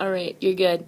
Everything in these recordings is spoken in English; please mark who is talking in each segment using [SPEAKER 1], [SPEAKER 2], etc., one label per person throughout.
[SPEAKER 1] All right, you're good.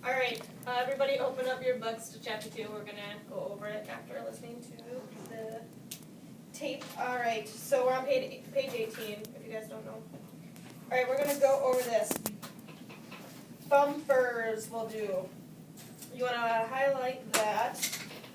[SPEAKER 2] All right, everybody open up your books to chapter 2. We're going to go over it after listening to the tape. All right, so we're on page 18, if you guys don't know. All right, we're going to go over this. Bumpers will do. You want to highlight that,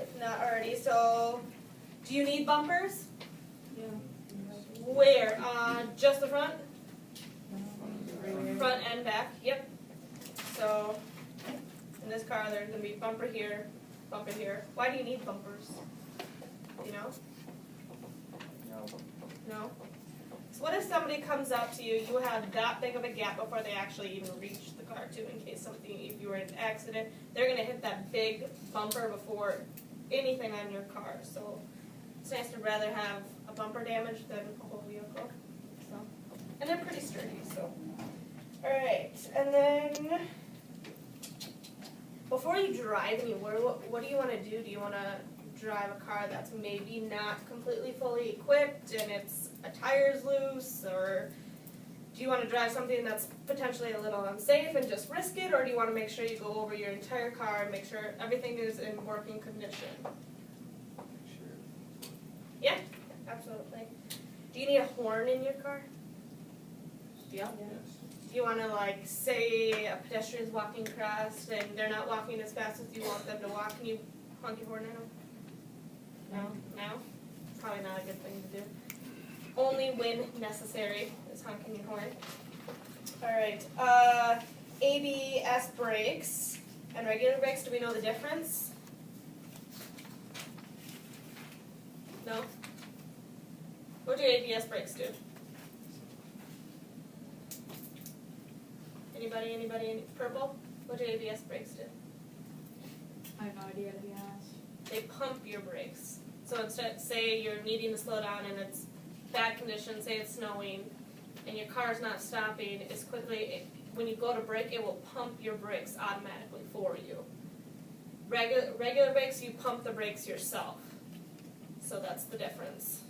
[SPEAKER 2] if not already. So, do you need bumpers?
[SPEAKER 3] Yeah.
[SPEAKER 2] Where? Just the front? Front and back, yep. So, in this car, there's going to be bumper here, bumper here. Why do you need bumpers? You know? No? So what if somebody comes up to you, you have that big of a gap before they actually even reach the car too, in case something, if you were in an accident, they're going to hit that big bumper before anything on your car. So it's nice to rather have a bumper damage than a whole vehicle. So, and they're pretty sturdy, so. Alright, and then before you drive anywhere, what do you want to do? Do you want to drive a car that's maybe not completely fully equipped and a tire's loose, or do you want to drive something that's potentially a little unsafe and just risk it, or do you want to make sure you go over your entire car and make sure everything is in working condition? Yeah, absolutely. Do you need a horn in your car? Yeah. Do you want to, like, say a pedestrian's walking across and they're not walking as fast as you want them to walk, and you honk your horn at them? No? No? Probably not a good thing to do. Only when necessary is honking your horn. Alright, ABS brakes and regular brakes, do we know the difference? No? What do ABS brakes do? Anybody, purple? What do ABS brakes do?
[SPEAKER 3] I have no idea, to be honest.
[SPEAKER 2] They pump your brakes. So instead, say you're needing to slow down and it's bad conditions, say it's snowing, and your car's not stopping as quickly, when you go to brake, it will pump your brakes automatically for you. Regular brakes, you pump the brakes yourself. So that's the difference.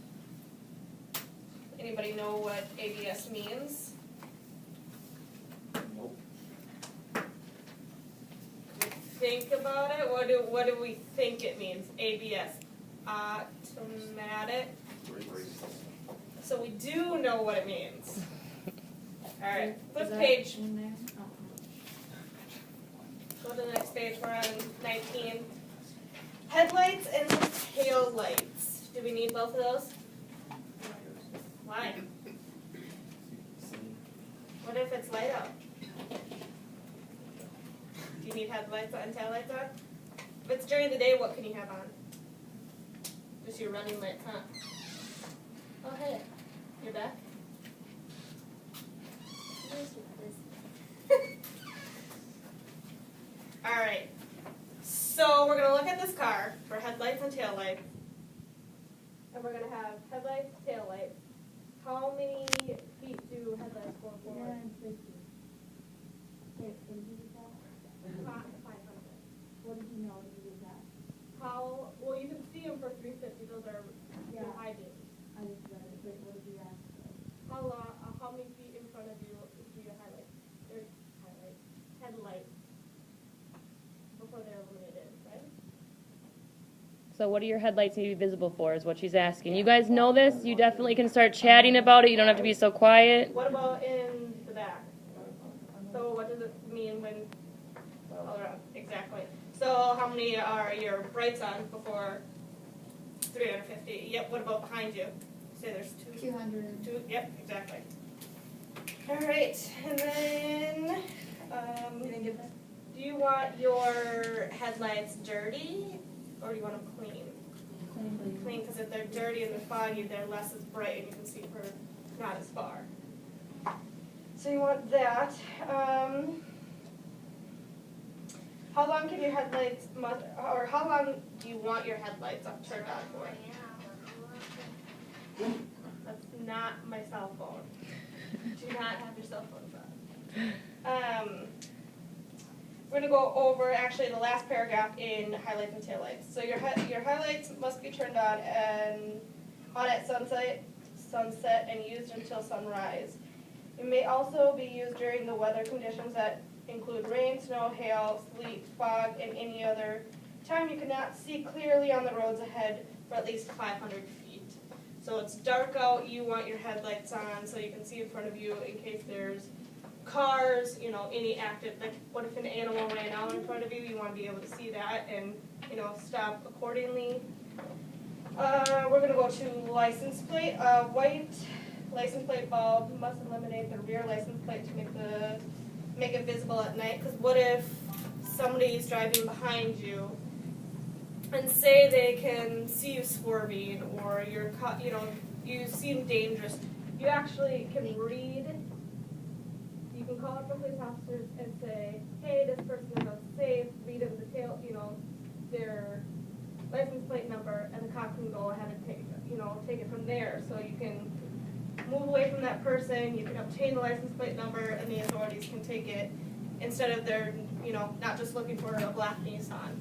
[SPEAKER 2] Anybody know what ABS means?
[SPEAKER 4] Nope.
[SPEAKER 2] Think about it. What do we think it means? ABS, automatic. So we do know what it means. All right, flip page.
[SPEAKER 3] In there?
[SPEAKER 2] Go to the next page. We're on 19. Headlights and tail lights. Do we need both of those? Why? What if it's light out? Do you need headlights and tail lights on? If it's during the day, what can you have on? Just your running lights, huh? Oh, hey. You're back? Alright. So we're going to look at this car for headlights and taillights. And we're going to have headlights, taillights. How many feet do headlights go forward?
[SPEAKER 3] 50. Wait, what did you do that?
[SPEAKER 2] 500.
[SPEAKER 3] What did you know? Did you do that?
[SPEAKER 2] How, well, you can see them for 350. Those are your high beams.
[SPEAKER 3] I just read it. Wait, what did you ask?
[SPEAKER 2] How many feet in front of you do your headlights, before they're illuminated, right?
[SPEAKER 1] So what do your headlights need to be visible for is what she's asking. You guys know this. You definitely can start chatting about it. You don't have to be so quiet.
[SPEAKER 2] What about in the back? So what does it mean when all around? Exactly. So how many are your brights on before 350? Yep. What about behind you? Say there's
[SPEAKER 3] 200.
[SPEAKER 2] Two. Yep. Exactly. All right. And then do you want your headlights dirty or do you want them clean? Clean, because if they're dirty and they're foggy, they're less as bright and you can see for not as far. So you want that. How long can your headlights, or how long do you want your headlights turned on for? That's not my cell phone. Do not have your cell phones on. We're going to go over actually the last paragraph in highlights and taillights. So your highlights must be turned on at sunset and used until sunrise. It may also be used during the weather conditions that include rain, snow, hail, sleet, fog, and any other time you cannot see clearly on the roads ahead for at least 500 feet. So it's dark out, you want your headlights on so you can see in front of you in case there's cars, you know, any active, like what if an animal ran out in front of you, you want to be able to see that and, you know, stop accordingly. We're going to go to license plate. White license plate bulb must eliminate the rear license plate to make it visible at night, because what if somebody's driving behind you and say they can see you swerving or you're you know, you seem dangerous. You actually can read, you can call up the police officers and say, hey, this person is unsafe, read them the tail, you know, their license plate number, and the cop can go ahead and take it from there. So you can move away from that person, you can obtain the license plate number, and the authorities can take it instead of they're, you know, not just looking for a black Nissan.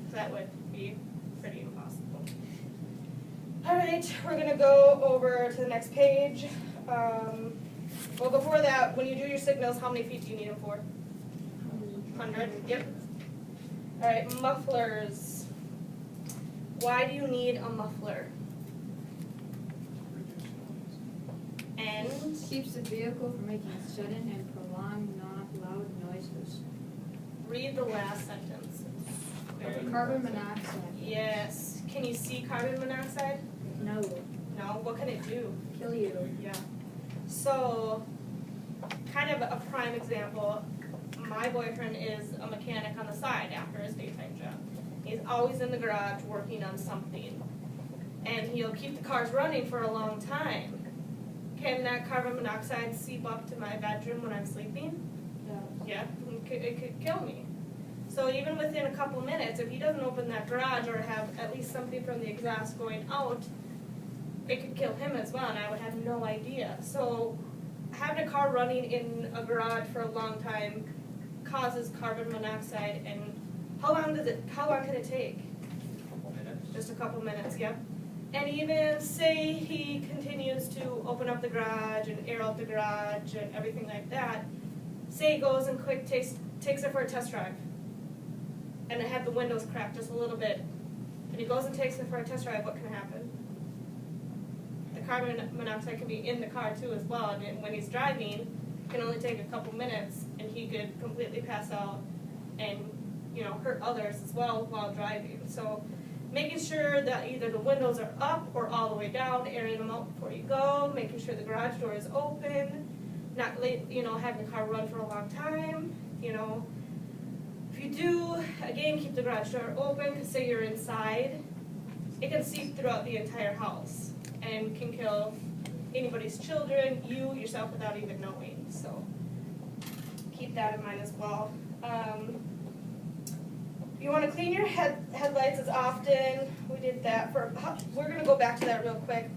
[SPEAKER 2] So that would be pretty impossible. All right, we're going to go over to the next page. Well, before that, when you do your signals, how many feet do you need them for? 100? Yep. All right, mufflers. Why do you need a muffler? And
[SPEAKER 4] keeps the vehicle from making sudden and prolonged, not loud noises.
[SPEAKER 2] read the last sentence.
[SPEAKER 4] Carbon monoxide.
[SPEAKER 2] Yes. Can you see carbon monoxide?
[SPEAKER 4] No.
[SPEAKER 2] No. What can it do?
[SPEAKER 4] Kill you.
[SPEAKER 2] Yeah. So, kind of a prime example, my boyfriend is a mechanic on the side after his daytime job. He's always in the garage working on something. And he'll keep the cars running for a long time. Can that carbon monoxide seep up to my bedroom when I'm sleeping? Yeah, it could kill me. So even within a couple minutes, if he doesn't open that garage or have at least something from the exhaust going out, it could kill him as well, and I would have no idea. So having a car running in a garage for a long time causes carbon monoxide, and how long can it take? Just a couple minutes, yep. And even say he continues to open up the garage and air out the garage and everything like that, say he goes and quick takes it for a test drive, and it had the windows cracked just a little bit, and he goes and takes it for a test drive, what can happen? The carbon monoxide can be in the car too as well, and when he's driving, it can only take a couple minutes, and he could completely pass out and, you know, hurt others as well while driving. So making sure that either the windows are up or all the way down, airing them out before you go, making sure the garage door is open, not having the car run for a long time, you know. If you do, again, keep the garage door open, because say you're inside, it can seep throughout the entire house and can kill anybody's children, yourself, without even knowing. So keep that in mind as well. You want to clean your headlights as often. We did that we're going to go back to that real quick.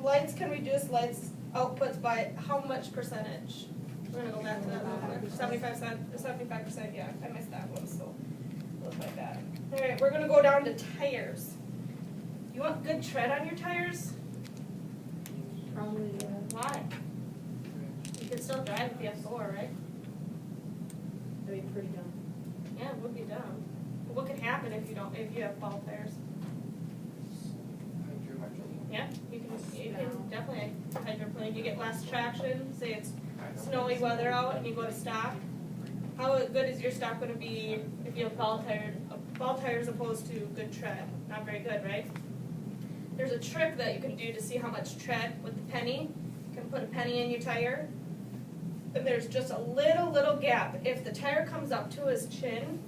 [SPEAKER 2] Lights can reduce lights outputs by how much percentage? We're going to go back to that real quick. 75%, yeah, I missed that one, so look like that. All right, we're going to go down to tires. You want good tread on your tires?
[SPEAKER 4] Probably, yeah.
[SPEAKER 2] Why? You can still drive if you have 4, right?
[SPEAKER 4] That'd be pretty dumb.
[SPEAKER 2] Yeah, it would be dumb. But what could happen if you have bald tires? Yeah, you can definitely hydroplane. You get less traction. Say it's snowy weather out and you go to stop. How good is your stop going to be if you have bald tires opposed to good tread? Not very good, right? There's a trick that you can do to see how much tread with the penny. You can put a penny in your tire, and there's just a little gap. If the tire comes up to his chin,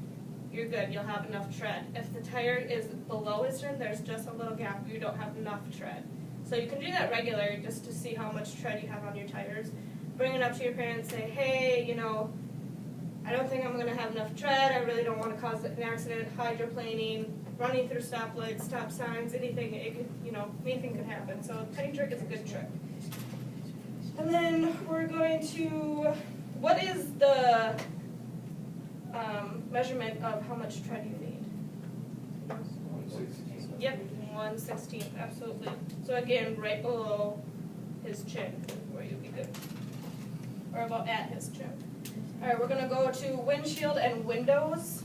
[SPEAKER 2] you're good. You'll have enough tread. If the tire is below his chin, there's just a little gap. You don't have enough tread. So you can do that regularly just to see how much tread you have on your tires. Bring it up to your parents. Say, hey, you know, I don't think I'm going to have enough tread. I really don't want to cause an accident. Hydroplaning, running through stoplights, stop signs, anything. It could, anything could happen. So penny trick is a good trick. And then we're going to, what is the measurement of how much tread you need?
[SPEAKER 5] 1/16.
[SPEAKER 2] Yep, 1/16, absolutely. So again, right below his chin, where you'll be good. Or about at his chin. Alright, we're gonna go to windshield and windows.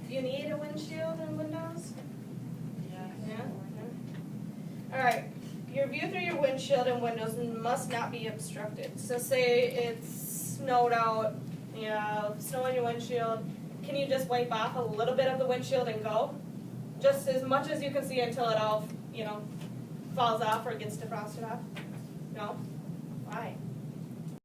[SPEAKER 2] Do you need a windshield and windows? Yeah? Alright, your view through your windshield and windows must not be obstructed. So say it's snowed out, you have snow on your windshield, can you just wipe off a little bit of the windshield and go? Just as much as you can see until it all, falls off or gets defrosted off? No? Why?